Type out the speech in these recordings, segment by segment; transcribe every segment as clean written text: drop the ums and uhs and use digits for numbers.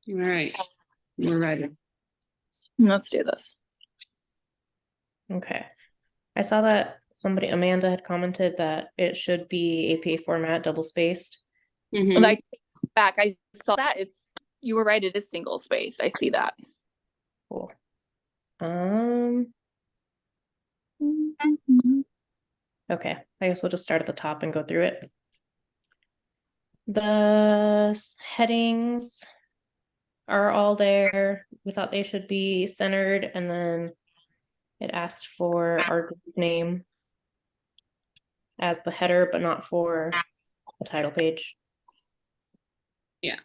All right, we're ready. Let's do this. Okay. I saw that Amanda had commented that it should be APA format, double spaced. Mhm. Like back, I saw that. You were right, it is single spaced. I see that. Cool. Okay, I guess we'll just start at the top and go through it. The headings are all there. We thought they should be centered, and then it asked for our group name as the header, but not for the title page. Yeah.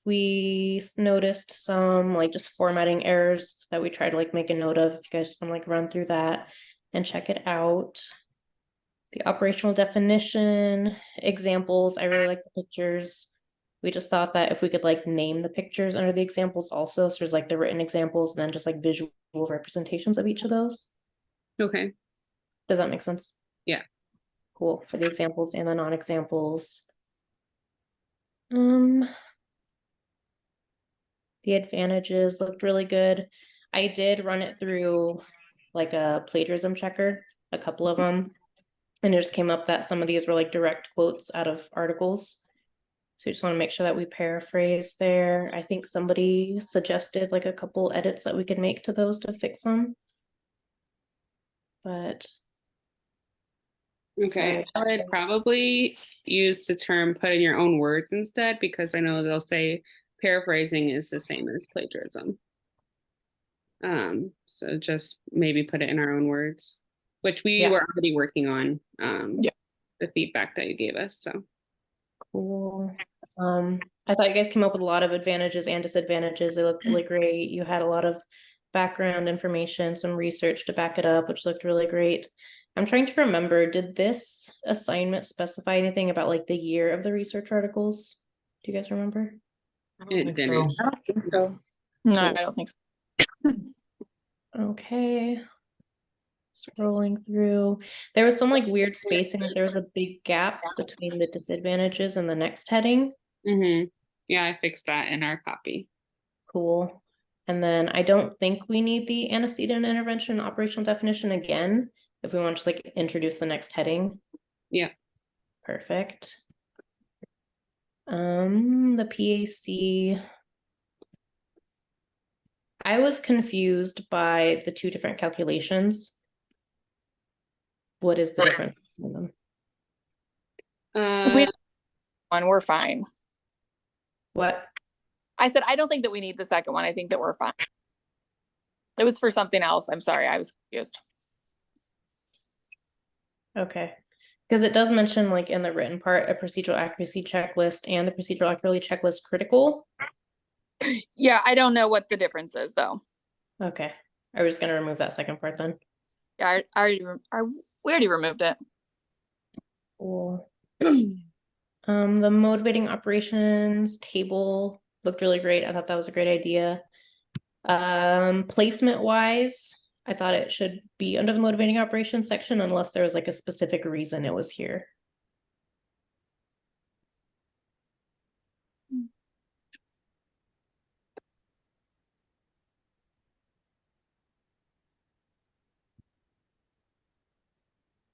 We noticed some like just formatting errors that we tried to like make a note of. If you guys just want to like run through that and check it out. The operational definition examples, I really like the pictures. We just thought that if we could like name the pictures under the examples also, so there's like the written examples and then just like visual representations of each of those. Okay. Does that make sense? Yeah. Cool, for the examples and the non-examples. The advantages looked really good. I did run it through like a plagiarism checker, a couple of them, and it just came up that some of these were like direct quotes out of articles. So we just want to make sure that we paraphrase there. I think somebody suggested like a couple edits that we could make to those to fix them. But Okay, I would probably use the term put in your own words instead, because I know they'll say paraphrasing is the same as plagiarism. So just maybe put it in our own words, which we were already working on, Yeah. the feedback that you gave us. So cool. I thought you guys came up with a lot of advantages and disadvantages. They looked really great. You had a lot of background information, some research to back it up, which looked really great. I'm trying to remember, did this assignment specify anything about like the year of the research articles? Do you guys remember? it didn't. I don't think so. No, I don't think so. Okay. Scrolling through. There was some like weird spacing. There was a big gap between the disadvantages and the next heading. Mm-hmm. Yeah, I fixed that in our copy. Cool. And then I don't think we need the antecedent intervention operational definition again if we want to just like introduce the next heading. Yeah. Perfect. The PAC. I was confused by the two different calculations. What is the difference between them? We're fine. What? I said, I don't think that we need the second one. I think that we're fine. It was for something else. I'm sorry. I was confused. Okay. Because it does mention like in the written part, a procedural accuracy checklist and the procedural accuracy checklist critical. Yeah, I don't know what the difference is though. Okay. I was going to remove that second part then. Yeah, we already removed it. Cool. The motivating operations table looked really great. I thought that was a great idea. Placement wise, I thought it should be under the motivating operations section unless there was like a specific reason it was here.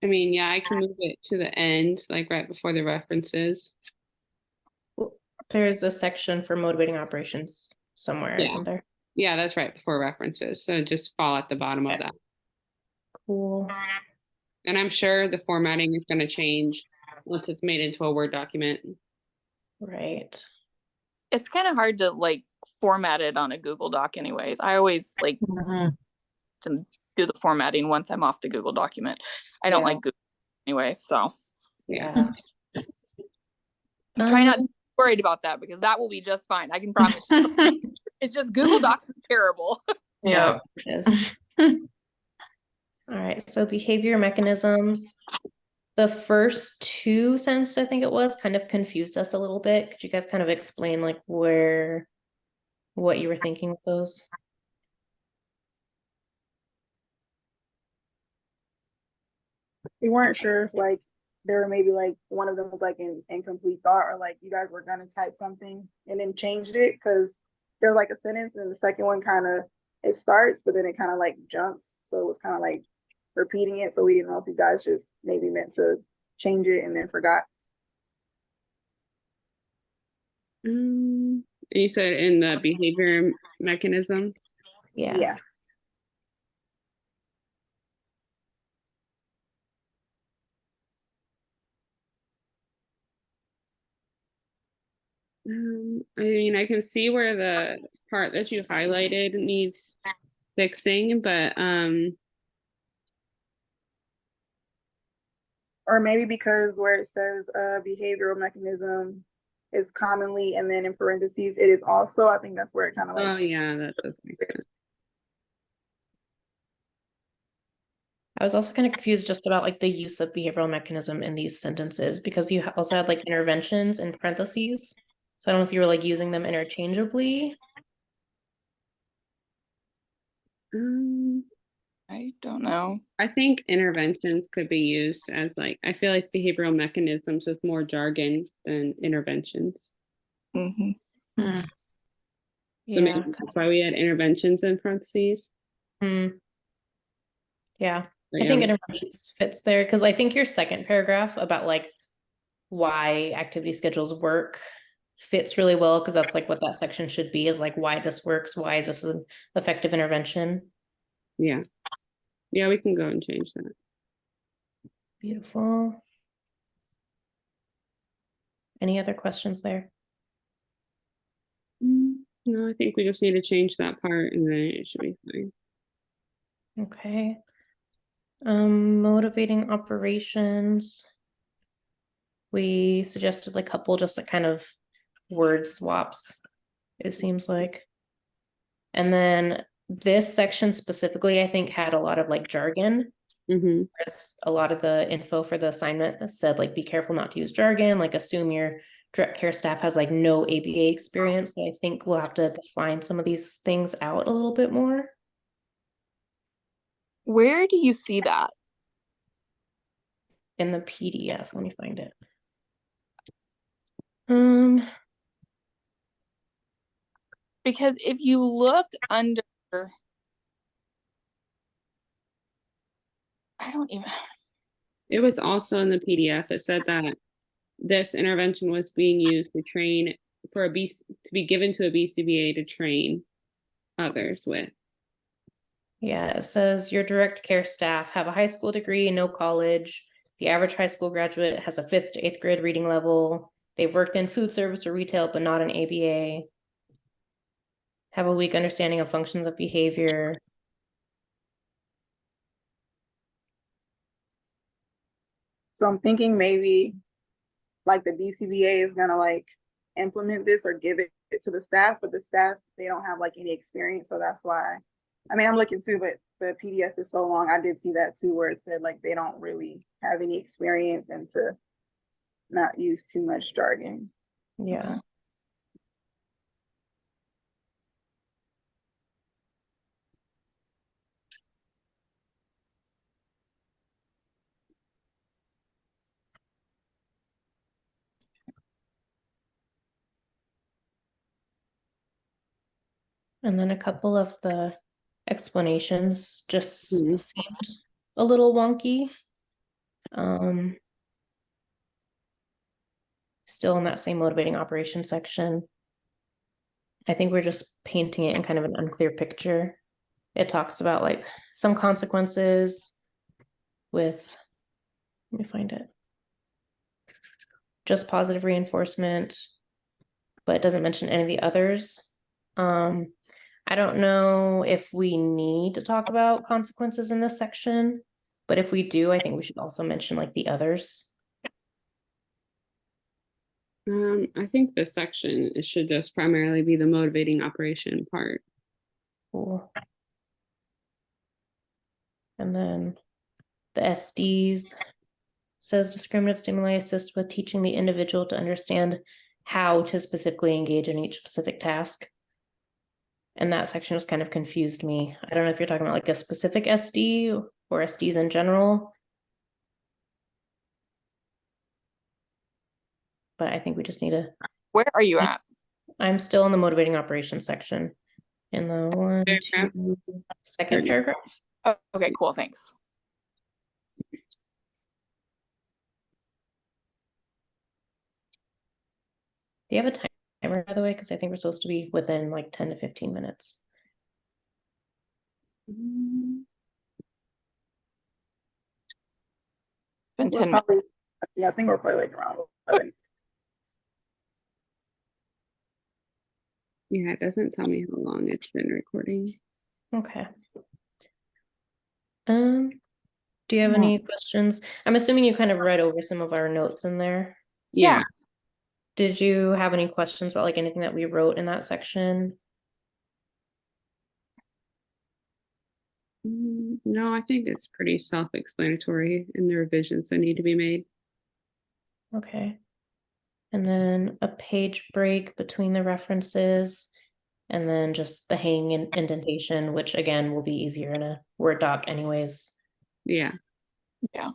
I mean, yeah, I can move it to the end, like right before the references. There's a section for motivating operations somewhere, Yeah. isn't there? Yeah, that's right before references. So just fall at the bottom of that. Cool. And I'm sure the formatting is going to change once it's made into a Word document. Right. It's kind of hard to like format it on a Google Doc anyways. I always like to do the formatting once I'm off the Google document. I don't like Google anyway, so. Yeah. Try not to be worried about that because that will be just fine. I can promise you. It's just Google Docs is terrible. Yeah, it is. All right, so behavior mechanisms. The first two sentences, I think it was, kind of confused us a little bit. Could you guys kind of explain like what you were thinking with those? We weren't sure if like there were maybe like one of them was like in incomplete thought, or like you guys were gonna type something and then changed it, because there's like a sentence and the second one kind of it starts, but then it kind of like jumps, so it was kind of like repeating it. So we didn't know if you guys just maybe meant to change it and then forgot. You said in the behavior mechanisms. Yeah. Yeah. I mean, I can see where the part that you highlighted needs fixing, but Or maybe because where it says behavioral mechanism is commonly, and then in parentheses it is also, I think that's where it kind of like, oh yeah, that does make sense. I was also kind of confused just about like the use of behavioral mechanism in these sentences, because you also had like interventions in parentheses. So I don't know if you were like using them interchangeably. I don't know. I think interventions could be used as like, I feel like behavioral mechanisms is more jargon than interventions. Mm-hmm. So maybe that's why we had interventions in parentheses. Yeah. But I yeah, think interventions fits there, because I think your second paragraph about like why activity schedules work fits really well, because that's like what that section should be, is like why this works, why is this an effective intervention. yeah, we can go and change that. Beautiful. Any other questions there? No, I think we just need to change that part and then it should be fine. Okay. Motivating operations. We suggested a couple just like kind of word swaps, it seems like. And then this section specifically, I think, had a lot of like jargon. Whereas a lot of the info for the assignment said like, be careful not to use jargon, like assume your direct care staff has like no ABA experience. So I think we'll have to define some of these things out a little bit more. Where do you see that? In the PDF, let me find it. Because if you look under, I don't even. It was also in the PDF. It said that this intervention was being used to train for to be given to a BCBA to train others with. Yeah, it says your direct care staff have a high school degree, no college. The average high school graduate has a 5th to 8th grade reading level. They've worked in food service or retail, but not an ABA. Have a weak understanding of functions of behavior. so I'm thinking maybe like the BCBA is gonna like implement this or give it to the staff, but the staff, they don't have like any experience, so that's why. I mean, I'm looking too, but the PDF is so long. I did see that too, where it said like they don't really have any experience and to not use too much jargon. Yeah. And then a couple of the explanations just seemed a little wonky. Still in that same motivating operation section. I think we're just painting it in kind of an unclear picture. It talks about like some consequences with, let me find it, just positive reinforcement, but it doesn't mention any of the others. I don't know if we need to talk about consequences in this section, but if we do, I think we should also mention like the others. I think this section, it should just primarily be the motivating operation part. Cool. And then the SDs says discriminative stimuli assist with teaching the individual to understand how to specifically engage in each specific task. And that section just kind of confused me. I don't know if you're talking about like a specific SD or SDs in general. but I think we just need to, Where are you at? I'm still in the motivating operations section. In the Paragraph. second paragraph. Oh, okay, cool, thanks. Do you have a timer, by the way? Because I think we're supposed to be within like 10 to 15 minutes. Been We're 10 minutes. probably, yeah, I think we're probably like around 11. Yeah, it doesn't tell me how long it's been recording. Okay. Do you have any questions? I'm assuming you kind of read over some of our notes in there. Yeah. Did you have any questions about like anything that we wrote in that section? No, I think it's pretty self-explanatory in the revisions that need to be made. Okay. And then a page break between the references, and then just the hanging indentation, which again will be easier in a Word doc anyways. Yeah. Yeah.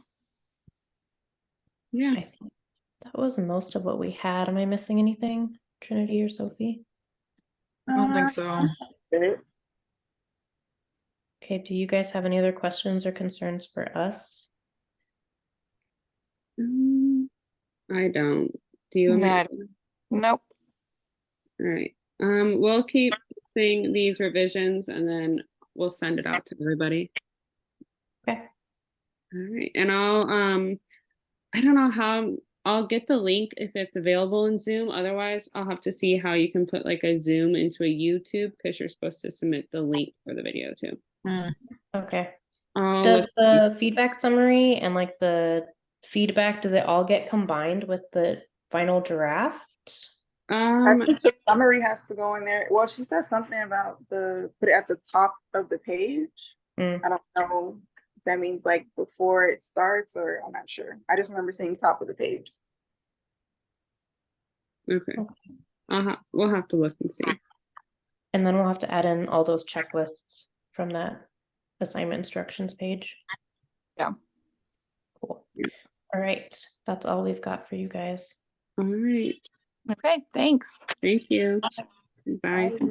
Yeah. I think that was most of what we had. Am I missing anything, Trinity or Sophie? I don't think so. Okay. Okay, do you guys have any other questions or concerns for us? I don't. Do you? No, Amanda? nope. All right. We'll keep seeing these revisions and then we'll send it out to everybody. Okay. All right. And I don't know how I'll get the link if it's available in Zoom. Otherwise, I'll have to see how you can put like a Zoom into a YouTube because you're supposed to submit the link for the video too. Okay. I'll Does look- the feedback summary and like the feedback, does it all get combined with the final draft? I think the summary has to go in there. Well, she said something about put it at the top of the page. Mm. I don't know if that means like before it starts, or I'm not sure. I just remember seeing top of the page. Okay. We'll have to look and see. And then we'll have to add in all those checklists from that assignment instructions page. Yeah. Cool. All right. That's all we've got for you guys. All right. Okay, thanks. Thank you. Bye. Bye.